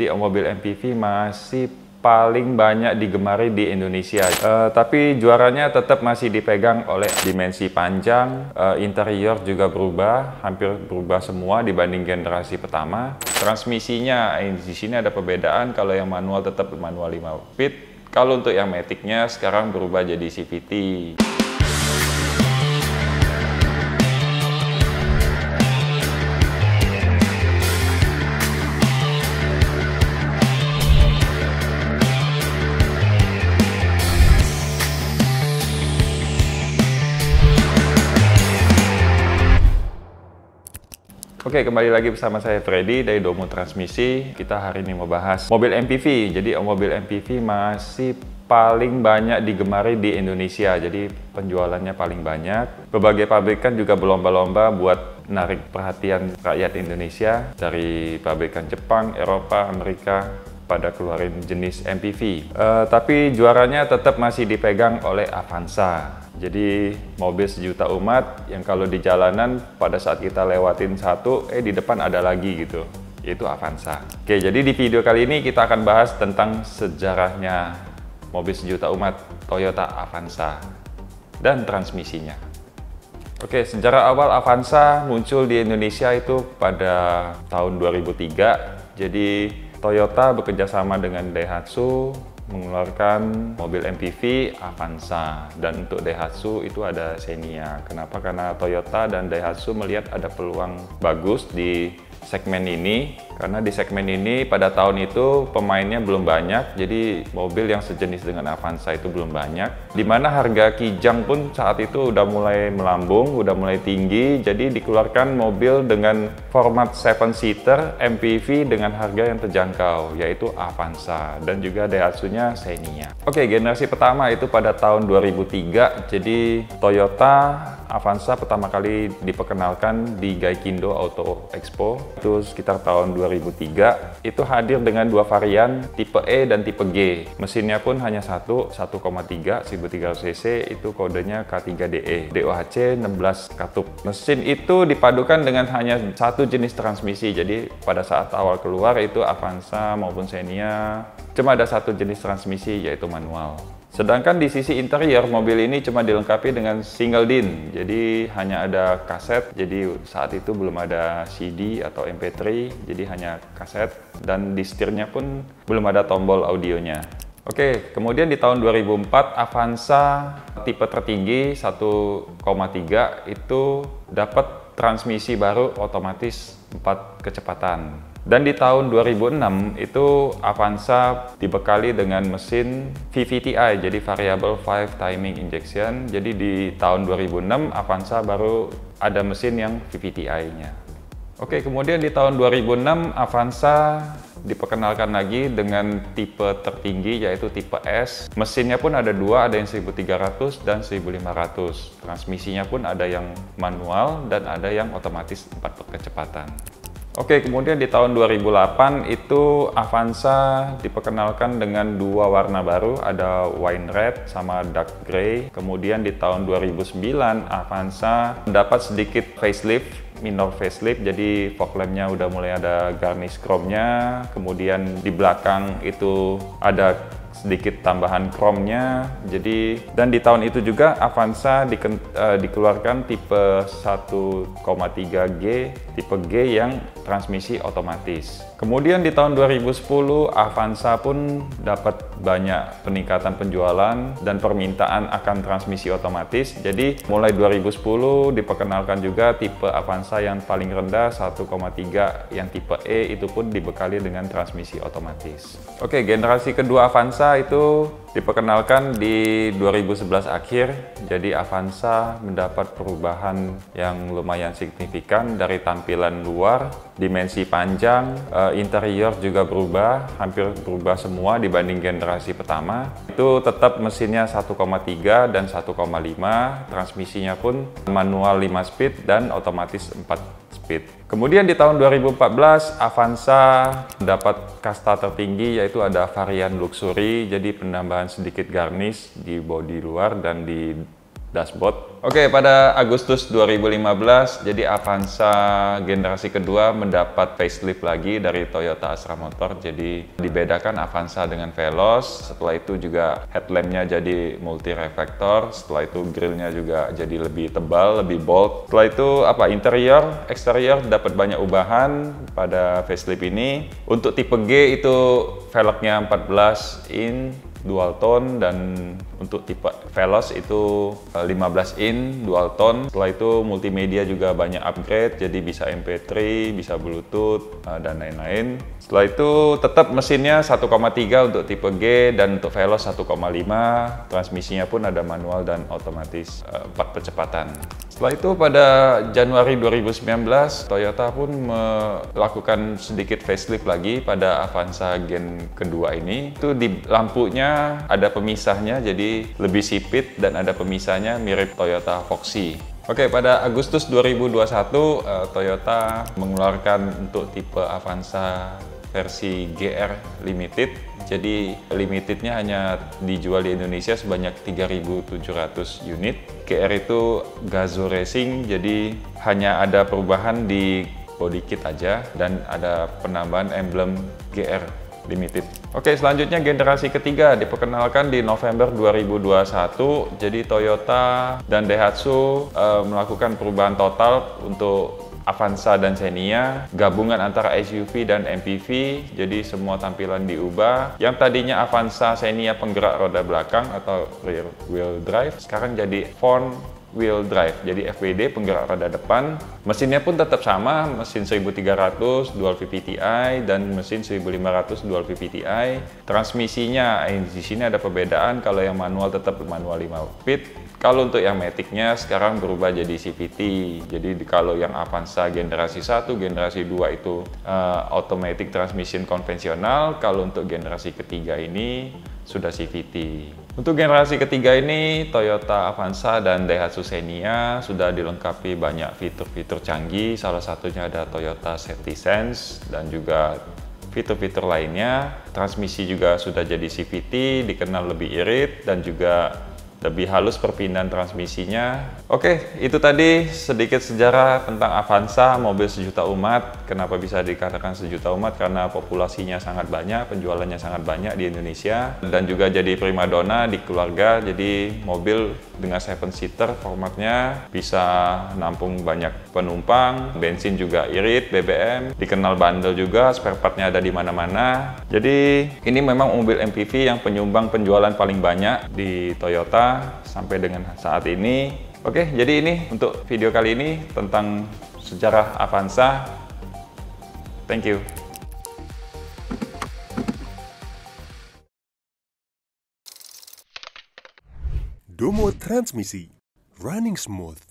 Di mobil MPV masih paling banyak digemari di Indonesia. Tapi juaranya tetap masih dipegang oleh dimensi panjang, interior juga berubah, hampir berubah semua dibanding generasi pertama. Transmisinya di sini ada perbedaan, kalau yang manual tetap manual 5 speed, kalau untuk yang maticnya sekarang berubah jadi CVT. Oke, kembali lagi bersama saya Freddy dari Domo Transmisi. Kita hari ini mau bahas mobil MPV. Jadi mobil MPV masih paling banyak digemari di Indonesia. Jadi penjualannya paling banyak. Berbagai pabrikan juga berlomba-lomba buat menarik perhatian rakyat Indonesia. Dari pabrikan Jepang, Eropa, Amerika pada keluarin jenis MPV. Tapi juaranya tetap masih dipegang oleh Avanza. Jadi mobil sejuta umat yang kalau di jalanan pada saat kita lewatin satu, di depan ada lagi gitu, yaitu Avanza. Oke, jadi di video kali ini kita akan bahas tentang sejarahnya mobil sejuta umat Toyota Avanza dan transmisinya. Oke, sejarah awal Avanza muncul di Indonesia itu pada tahun 2003. Jadi Toyota bekerjasama dengan Daihatsu mengeluarkan mobil MPV Avanza, dan untuk Daihatsu itu ada Xenia. Kenapa? Karena Toyota dan Daihatsu melihat ada peluang bagus di segmen ini, karena di segmen ini pada tahun itu pemainnya belum banyak, jadi mobil yang sejenis dengan Avanza itu belum banyak, dimana harga Kijang pun saat itu udah mulai melambung, udah mulai tinggi. Jadi dikeluarkan mobil dengan format 7-seater MPV dengan harga yang terjangkau, yaitu Avanza, dan juga Daihatsu-nya Xenia. Oke, generasi pertama itu pada tahun 2003. Jadi Toyota Avanza pertama kali diperkenalkan di Gaikindo Auto Expo itu sekitar tahun 2003. Itu hadir dengan dua varian, tipe E dan tipe G. Mesinnya pun hanya 1,3 1300 cc, itu kodenya K3DE, DOHC 16 katup. Mesin itu dipadukan dengan hanya satu jenis transmisi. Jadi pada saat awal keluar itu Avanza maupun Xenia cuma ada satu jenis transmisi, yaitu manual. Sedangkan di sisi interior, mobil ini cuma dilengkapi dengan single din, jadi hanya ada kaset. Jadi saat itu belum ada CD atau MP3, jadi hanya kaset, dan di setirnya pun belum ada tombol audionya. Oke, kemudian di tahun 2004 Avanza tipe tertinggi 1,3 itu dapat transmisi baru otomatis 4 kecepatan. Dan di tahun 2006 itu Avanza dibekali dengan mesin VVTi, jadi Variable Valve Timing Injection. Jadi di tahun 2006 Avanza baru ada mesin yang VVTi-nya. Oke, kemudian di tahun 2006 Avanza diperkenalkan lagi dengan tipe tertinggi, yaitu tipe S. Mesinnya pun ada dua, ada yang 1300 dan 1500. Transmisinya pun ada yang manual dan ada yang otomatis 4 kecepatan. Oke, kemudian di tahun 2008 itu Avanza diperkenalkan dengan dua warna baru, ada wine red sama dark gray. Kemudian di tahun 2009 Avanza mendapat sedikit facelift, minor facelift, jadi fog lamp-nya udah mulai ada garnish chrome-nya. Kemudian di belakang itu ada sedikit tambahan chrome-nya. Jadi, dan di tahun itu juga Avanza dikeluarkan tipe 1,3G, tipe G yang transmisi otomatis. Kemudian di tahun 2010 Avanza pun dapat banyak peningkatan penjualan dan permintaan akan transmisi otomatis. Jadi mulai 2010 diperkenalkan juga tipe Avanza yang paling rendah 1,3 yang tipe E, itu pun dibekali dengan transmisi otomatis. Oke, generasi kedua Avanza itu diperkenalkan di 2011 akhir. Jadi Avanza mendapat perubahan yang lumayan signifikan dari tampilan luar, dimensi panjang, interior juga berubah, hampir berubah semua dibanding generasi pertama. Itu tetap mesinnya 1,3 dan 1,5, transmisinya pun manual 5 speed dan otomatis 4 speed. Kemudian di tahun 2014 Avanza mendapat kasta tertinggi, yaitu ada varian luxury, jadi penambahan sedikit garnish di bodi luar dan di dashboard. Oke, pada Agustus 2015, jadi Avanza generasi kedua mendapat facelift lagi dari Toyota Astra Motor. Jadi dibedakan Avanza dengan Veloz. Setelah itu juga headlampnya jadi multi reflektor. Setelah itu grillnya juga jadi lebih tebal, lebih bold. Setelah itu interior, eksterior dapat banyak ubahan pada facelift ini. Untuk tipe G itu velgnya 14 in dual tone, dan untuk tipe Veloz itu 15 in dual tone. Setelah itu multimedia juga banyak upgrade, jadi bisa MP3, bisa Bluetooth, dan lain-lain. Setelah itu tetap mesinnya 1,3 untuk tipe G, dan untuk Veloz 1,5. Transmisinya pun ada manual dan otomatis 4 percepatan. Setelah itu pada Januari 2019, Toyota pun melakukan sedikit facelift lagi pada Avanza Gen kedua ini. Itu di lampunya ada pemisahnya, jadi lebih sipit, dan ada pemisahnya mirip Toyota Foxy. Oke, pada Agustus 2021, Toyota mengeluarkan untuk tipe Avanza versi GR Limited. Jadi limitednya hanya dijual di Indonesia sebanyak 3.700 unit. GR itu Gazoo Racing, jadi hanya ada perubahan di body kit aja, dan ada penambahan emblem GR Limited. Oke, selanjutnya generasi ketiga diperkenalkan di November 2021. Jadi Toyota dan Daihatsu melakukan perubahan total untuk Avanza dan Xenia, gabungan antara SUV dan MPV, jadi semua tampilan diubah. Yang tadinya Avanza Xenia penggerak roda belakang atau rear wheel drive, sekarang jadi front wheel drive, jadi FWD penggerak roda depan. Mesinnya pun tetap sama, mesin 1300 dual VVT-i dan mesin 1500 dual VVT-i. Transmisinya di sini ada perbedaan, kalau yang manual tetap manual 5 speed. Kalau untuk yang Matic-nya sekarang berubah jadi CVT. Jadi kalau yang Avanza generasi 1, generasi 2 itu automatic transmission konvensional. Kalau untuk generasi ketiga ini sudah CVT. Untuk generasi ketiga ini, Toyota Avanza dan Daihatsu Xenia sudah dilengkapi banyak fitur-fitur canggih. Salah satunya ada Toyota Safety Sense dan juga fitur-fitur lainnya. Transmisi juga sudah jadi CVT, dikenal lebih irit dan juga lebih halus perpindahan transmisinya. Oke, itu tadi sedikit sejarah tentang Avanza, mobil sejuta umat. Kenapa bisa dikatakan sejuta umat? Karena populasinya sangat banyak, penjualannya sangat banyak di Indonesia, dan juga jadi primadona di keluarga. Jadi mobil dengan 7-seater formatnya bisa nampung banyak penumpang, bensin juga irit, BBM, dikenal bandel juga, spare partnya ada di mana-mana. Jadi ini memang mobil MPV yang penyumbang penjualan paling banyak di Toyota sampai dengan saat ini. Oke, jadi ini untuk video kali ini tentang sejarah Avanza. Thank you. Domo Transmisi, running smooth.